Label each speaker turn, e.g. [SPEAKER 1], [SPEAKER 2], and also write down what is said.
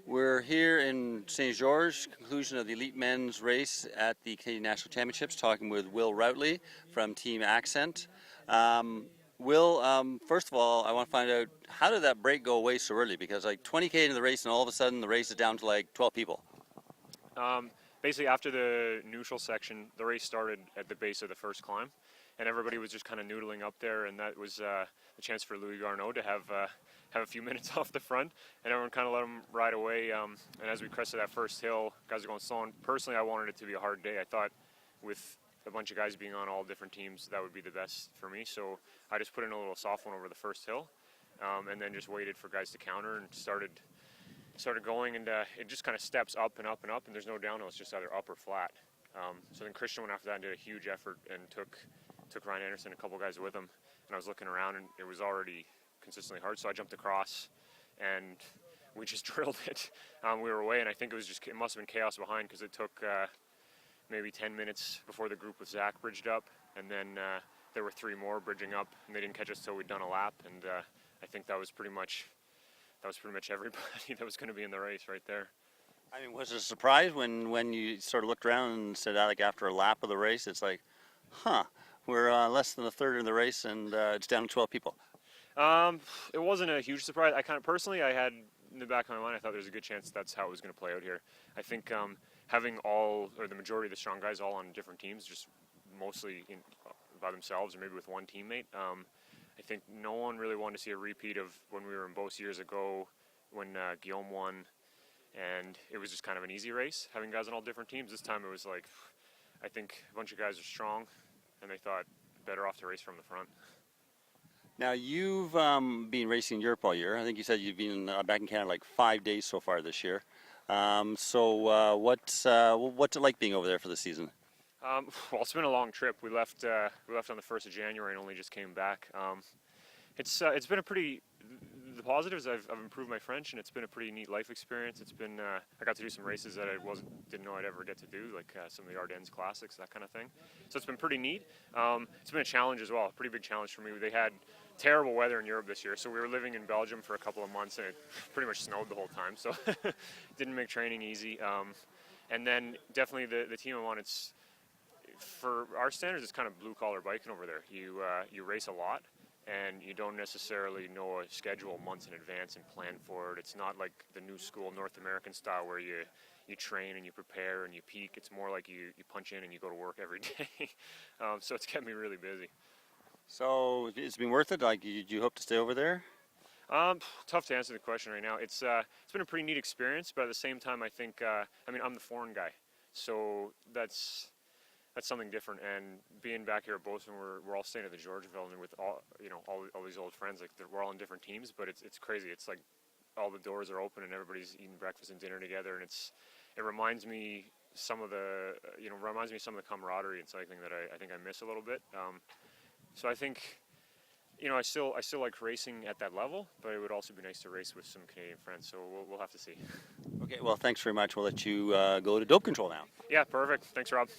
[SPEAKER 1] We're here in St. George, conclusion of the Elite Men's race at the Canadian National Championships, talking with Will Routley from Team Accent. Will, first of all, I want to find out, how did that break go away so early? Because like 20K into the race and all of a sudden the race is down to like 12 people.
[SPEAKER 2] Basically, after the neutral section, the race started at the base of the first climb, and everybody was just kind of noodling up there, and that was a chance for Louis Garneau to have a few minutes off the front, and everyone kind of let him ride away. And as we crested that first hill, guys are going slow. And personally, I wanted it to be a hard day. I thought with a bunch of guys being on all different teams, that would be the best for me. So I just put in a little soft one over the first hill, and then just waited for guys to counter and started going, and it just kind of steps up and up and up, and there's no downhill. It's just either up or flat. So then Christian went after that and did a huge effort and took Ryan Anderson and a couple guys with him, and I was looking around and it was already consistently hard, so I jumped across and we just drilled it. We were away, and I think it must have been chaos behind, because it took maybe 10 minutes before the group with Zach bridged up, and then there were 3 more bridging up, and they didn't catch us till we'd done a lap, and I think that was pretty much everybody that was going to be in the race right there.
[SPEAKER 1] I mean, was it a surprise when you sort of looked around and said, like after a lap of the race, it's like, we're less than a third in the race and it's down to 12 people?
[SPEAKER 2] It wasn't a huge surprise. I had in the back of my mind, I thought there was a good chance that's how it was going to play out here. I think having the majority of the strong guys all on different teams, just mostly by themselves or maybe with one teammate, I think no one really wanted to see a repeat of when we were in Beauce years ago when Guillaume won, and it was just kind of an easy race, having guys on all different teams. This time it was like, I think a bunch of guys are strong, and they thought better off to race from the front.
[SPEAKER 1] Now, you've been racing in Europe all year. I think you said you've been back in Canada like 5 days so far this year. What's it like being over there for the season?
[SPEAKER 2] Well, it's been a long trip. We left on the 1st of January and only just came back. It's been the positives, I've improved my French, and it's been a pretty neat life experience. It's been I got to do some races that I didn't know I'd ever get to do, like some of the Ardennes Classics, that kind of thing. So it's been pretty neat. It's been a challenge as well, a pretty big challenge for me. They had terrible weather in Europe this year, so we were living in Belgium for a couple of months, and it pretty much snowed the whole time, so it didn't make training easy. And then definitely the team I'm on, it's, for our standards, it's kind of blue-collar biking over there. You race a lot, and you don't necessarily know a schedule months in advance and plan for it. It's not like the new school North American style where you train and you prepare and you peak. It's more like you punch in and you go to work every day. So it's kept me really busy.
[SPEAKER 1] So it's been worth it? Like, do you hope to stay over there?
[SPEAKER 2] Tough to answer the question right now. It's been a pretty neat experience, but at the same time, I think I'm the foreign guy, so that's something different. And being back here at Bozeman, we're all staying at the Georgeville, and with all these old friends, like we're all in different teams, but it's crazy. It's like all the doors are open and everybody's eating breakfast and dinner together, and it reminds me some of the camaraderie and something that I think I miss a little bit. So I think, I still like racing at that level, but it would also be nice to race with some Canadian friends. So we'll have to see.
[SPEAKER 1] Okay, well, thanks very much. We'll let you go to dope control now.
[SPEAKER 2] Yeah, perfect. Thanks, Rob.